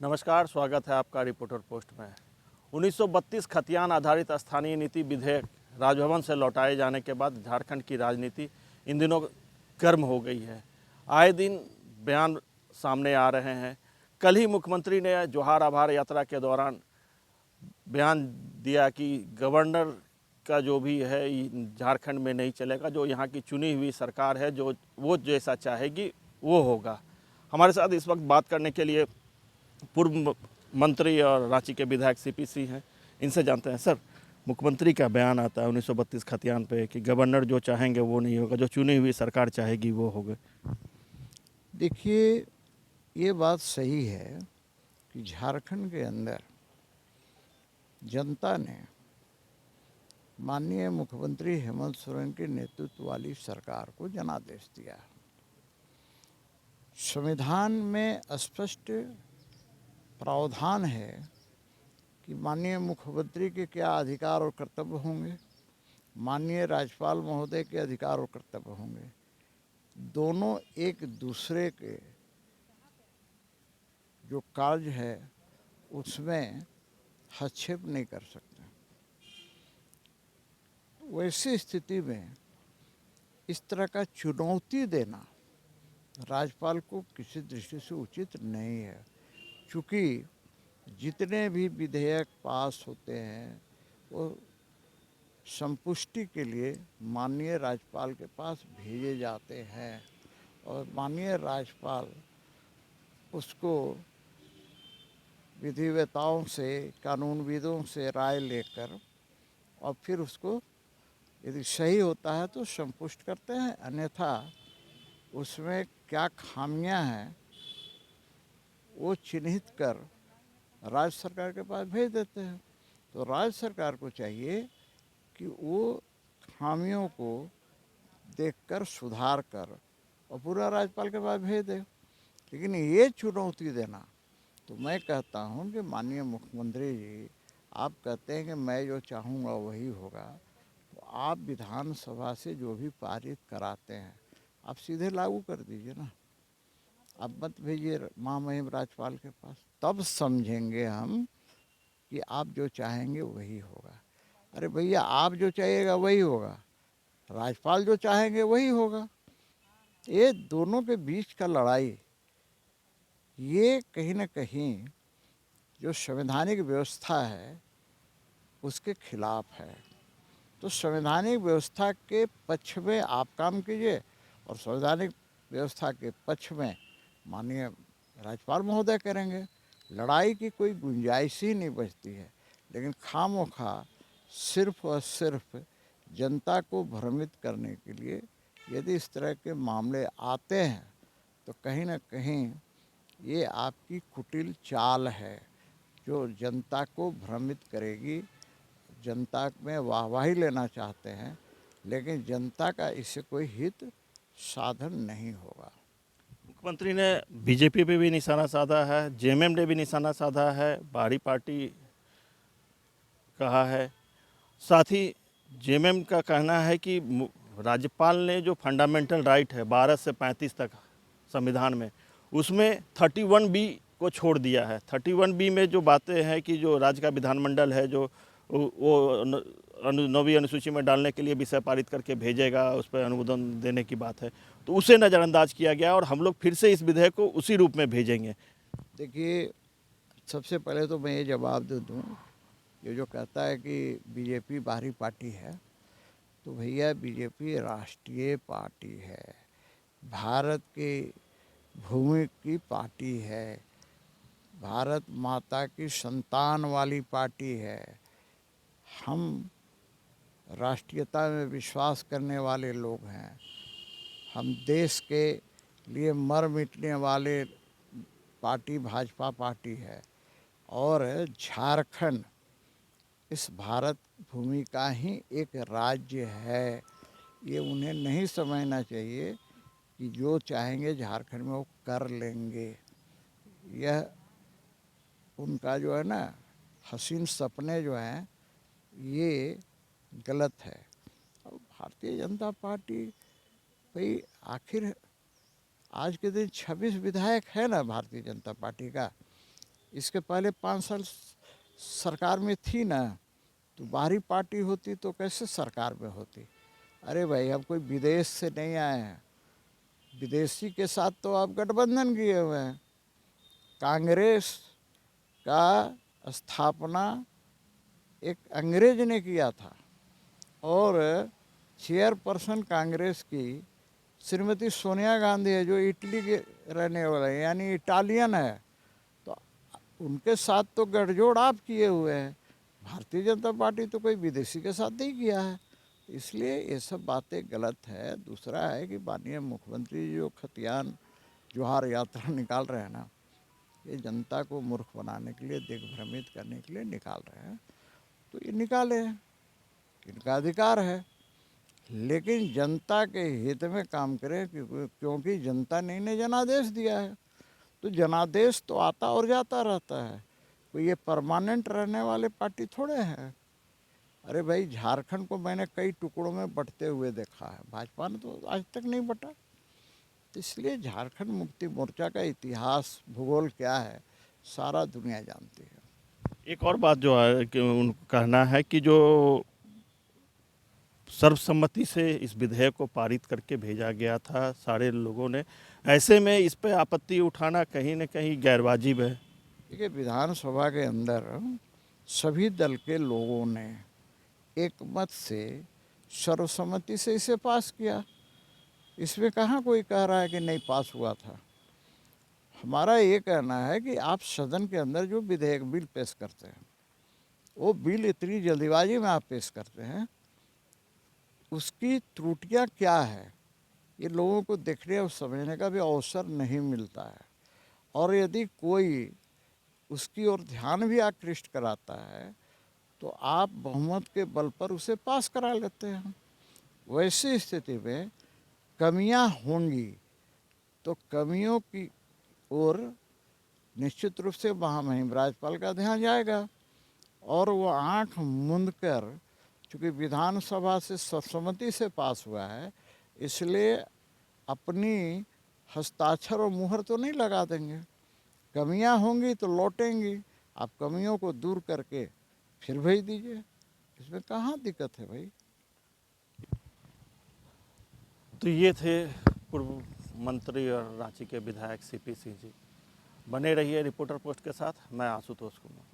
नमस्कार, स्वागत है आपका रिपोर्टर पोस्ट में। 1932 खतियान आधारित स्थानीय नीति विधेयक राजभवन से लौटाए जाने के बाद झारखंड की राजनीति इन दिनों गर्म हो गई है। आए दिन बयान सामने आ रहे हैं। कल ही मुख्यमंत्री ने जोहार आभार यात्रा के दौरान बयान दिया कि गवर्नर का जो भी है झारखंड में नहीं चलेगा, जो यहाँ की चुनी हुई सरकार है जो वो जैसा चाहेगी वो होगा। हमारे साथ इस वक्त बात करने के लिए पूर्व मंत्री और रांची के विधायक सीपी सिंह हैं। इनसे जानते हैं। सर, मुख्यमंत्री का बयान आता है 1932 खतियान पे कि गवर्नर जो चाहेंगे वो नहीं होगा, जो चुनी हुई सरकार चाहेगी वो होगा। देखिए, ये बात सही है कि झारखंड के अंदर जनता ने माननीय मुख्यमंत्री हेमंत सोरेन के नेतृत्व वाली सरकार को जनादेश दिया। संविधान में स्पष्ट प्रावधान है कि माननीय मुख्यमंत्री के क्या अधिकार और कर्तव्य होंगे, माननीय राज्यपाल महोदय के अधिकार और कर्तव्य होंगे। दोनों एक दूसरे के जो कार्य है उसमें हस्तक्षेप नहीं कर सकते। वैसी स्थिति में इस तरह का चुनौती देना राज्यपाल को किसी दृष्टि से उचित नहीं है, क्योंकि जितने भी विधेयक पास होते हैं वो संपुष्टि के लिए माननीय राज्यपाल के पास भेजे जाते हैं और माननीय राज्यपाल उसको विधिवेताओं से, कानूनविदों से राय लेकर और फिर उसको यदि सही होता है तो संपुष्ट करते हैं, अन्यथा उसमें क्या खामियां हैं वो चिन्हित कर राज्य सरकार के पास भेज देते हैं। तो राज्य सरकार को चाहिए कि वो खामियों को देखकर सुधार कर और पूरा राज्यपाल के पास भेज दे। लेकिन ये चुनौती देना, तो मैं कहता हूँ कि माननीय मुख्यमंत्री जी, आप कहते हैं कि मैं जो चाहूँगा वही होगा, तो आप विधानसभा से जो भी पारित कराते हैं आप सीधे लागू कर दीजिए ना। अब मत भेजिए महामहिम राज्यपाल के पास, तब समझेंगे हम कि आप जो चाहेंगे वही होगा। अरे भैया, आप जो चाहिएगा वही होगा, राज्यपाल जो चाहेंगे वही होगा। ये दोनों के बीच का लड़ाई ये कहीं न कहीं जो संवैधानिक व्यवस्था है उसके खिलाफ है। तो संवैधानिक व्यवस्था के पक्ष में आप काम कीजिए और संवैधानिक व्यवस्था के पक्ष में माननीय राज्यपाल महोदय करेंगे। लड़ाई की कोई गुंजाइश ही नहीं बचती है। लेकिन खामोखा सिर्फ और सिर्फ जनता को भ्रमित करने के लिए यदि इस तरह के मामले आते हैं तो कहीं न कहीं ये आपकी कुटिल चाल है जो जनता को भ्रमित करेगी। जनता में वाहवाही लेना चाहते हैं, लेकिन जनता का इससे कोई हित साधन नहीं होगा। मुख्यमंत्री ने बीजेपी पे भी निशाना साधा है, जेएमएम ने भी निशाना साधा है, बाहरी पार्टी कहा है। साथ ही जेएमएम का कहना है कि राज्यपाल ने जो फंडामेंटल राइट है 12 से 35 तक संविधान में, उसमें 31B को छोड़ दिया है। 31B में जो बातें हैं कि जो राज्य का विधानमंडल है जो वो 9वीं अनुसूची में डालने के लिए विषय पारित करके भेजेगा, उस पर अनुमोदन देने की बात है, तो उसे नज़रअंदाज किया गया और हम लोग फिर से इस विधेयक को उसी रूप में भेजेंगे। देखिए, सबसे पहले तो मैं ये जवाब दे दूँ, ये जो कहता है कि बीजेपी बाहरी पार्टी है, तो भैया बीजेपी राष्ट्रीय पार्टी है, भारत की भूमि की पार्टी है, भारत माता की संतान वाली पार्टी है। हम राष्ट्रीयता में विश्वास करने वाले लोग हैं। हम देश के लिए मर मिटने वाले पार्टी भाजपा पार्टी है और झारखंड इस भारत भूमि का ही एक राज्य है। ये उन्हें नहीं समझना चाहिए कि जो चाहेंगे झारखंड में वो कर लेंगे। यह उनका जो है ना हसीन सपने जो हैं ये गलत है। और भारतीय जनता पार्टी भाई, आखिर आज के दिन 26 विधायक है ना भारतीय जनता पार्टी का, इसके पहले 5 साल सरकार में थी ना, तो बाहरी पार्टी होती तो कैसे सरकार में होती। अरे भाई, अब कोई विदेश से नहीं आए हैं, विदेशी के साथ तो आप गठबंधन किए हुए हैं। कांग्रेस का स्थापना एक अंग्रेज ने किया था और चेयरपर्सन कांग्रेस की श्रीमती सोनिया गांधी है, जो इटली के रहने वाले हैं, यानी इटालियन है। तो उनके साथ तो गठजोड़ आप किए हुए हैं। भारतीय जनता पार्टी तो कोई विदेशी के साथ नहीं किया है, इसलिए ये सब बातें गलत है। दूसरा है कि माननीय मुख्यमंत्री जो खतियान जोहार यात्रा निकाल रहे हैं ना, ये जनता को मूर्ख बनाने के लिए, दिग्भ्रमित करने के लिए निकाल रहे हैं। तो ये निकाले, इनका अधिकार है, लेकिन जनता के हित में काम करें, क्योंकि जनता ने इन्हें जनादेश दिया है। तो जनादेश तो आता और जाता रहता है, कोई ये परमानेंट रहने वाले पार्टी थोड़े हैं। अरे भाई, झारखंड को मैंने कई टुकड़ों में बंटते हुए देखा है, भाजपा ने तो आज तक नहीं बंटा। तो इसलिए झारखंड मुक्ति मोर्चा का इतिहास, भूगोल क्या है, सारा दुनिया जानती है। एक और बात जो है कि उनको कहना है कि जो सर्वसम्मति से इस विधेयक को पारित करके भेजा गया था सारे लोगों ने, ऐसे में इस पे आपत्ति उठाना कहीं न कहीं गैरवाजिब है। देखिए, विधानसभा के अंदर सभी दल के लोगों ने एक मत से सर्वसम्मति से इसे पास किया। इसमें कहाँ कोई कह रहा है कि नहीं पास हुआ था। हमारा ये कहना है कि आप सदन के अंदर जो विधेयक बिल पेश करते हैं, वो बिल इतनी जल्दीबाजी में आप पेश करते हैं, उसकी त्रुटियां क्या है ये लोगों को देखने और समझने का भी अवसर नहीं मिलता है। और यदि कोई उसकी ओर ध्यान भी आकृष्ट कराता है तो आप बहुमत के बल पर उसे पास करा लेते हैं। वैसी स्थिति में कमियां होंगी, तो कमियों की ओर निश्चित रूप से महामहिम राज्यपाल का ध्यान जाएगा और वो आंख मूंद कर, चूँकि विधानसभा से सर्वसम्मति से पास हुआ है, इसलिए अपनी हस्ताक्षर और मुहर तो नहीं लगा देंगे। कमियां होंगी तो लौटेंगी, आप कमियों को दूर करके फिर भेज दीजिए, इसमें कहाँ दिक्कत है भाई। तो ये थे पूर्व मंत्री और रांची के विधायक सीपी सिंह जी। बने रहिए रिपोर्टर पोस्ट के साथ। मैं आशुतोष कुमार।